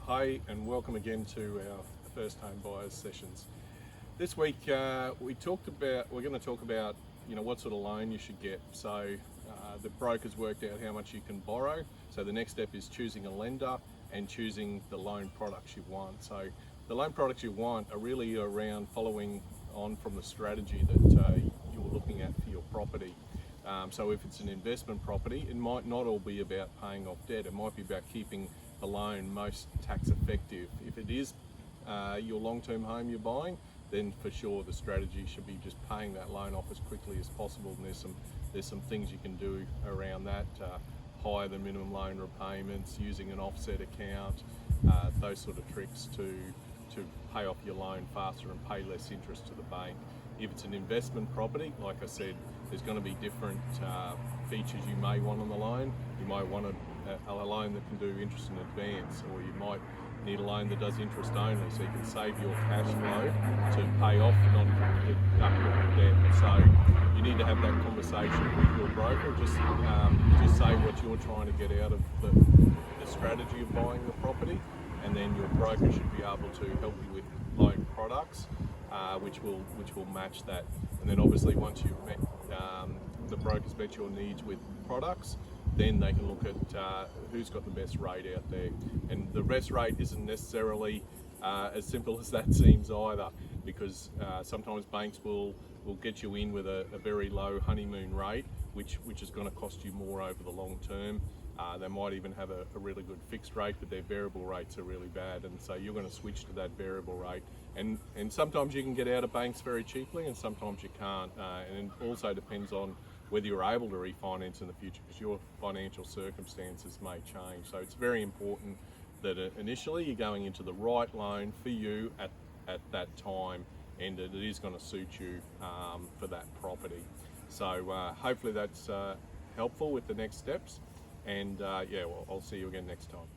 Hi and welcome again to our first home buyers sessions. This week we're going to talk about what sort of loan you should get. So the broker's worked out how much you can borrow. So the next step is choosing a lender and choosing the loan products you want. So the loan products you want are really around following on from the strategy that you're looking at for your property. So if it's an investment property, it might not all be about paying off debt. It might be about keeping the loan most tax effective. If it is your long-term home you're buying, then for sure the strategy should be just paying that loan off as quickly as possible. And there's some things you can do around that, higher than minimum loan repayments, using an offset account, those sort of tricks to pay off your loan faster and pay less interest to the bank. If it's an investment property, like I said, there's going to be different features you may want on the loan. You might want a loan that can do interest in advance, or you might need a loan that does interest only, so you can save your cash flow to pay off non-deductible debt. So you need to have that conversation with your broker. Just say what you're trying to get out of the strategy of buying the property, and then your broker should be able to help you with loan products which will match that. And then obviously once you've met the broker's met your needs with products, then they can look at who's got the best rate out there. And the best rate isn't necessarily as simple as that seems either, because sometimes banks will get you in with a very low honeymoon rate, which is going to cost you more over the long term. They might even have a really good fixed rate, but their variable rates are really bad, and so you're going to switch to that variable rate. And sometimes you can get out of banks very cheaply, and sometimes you can't. And it also depends on whether you're able to refinance in the future, because your financial circumstances may change. So it's very important that initially you're going into the right loan for you at that time, and that it is going to suit you for that property. So hopefully that's helpful with the next steps. And I'll see you again next time.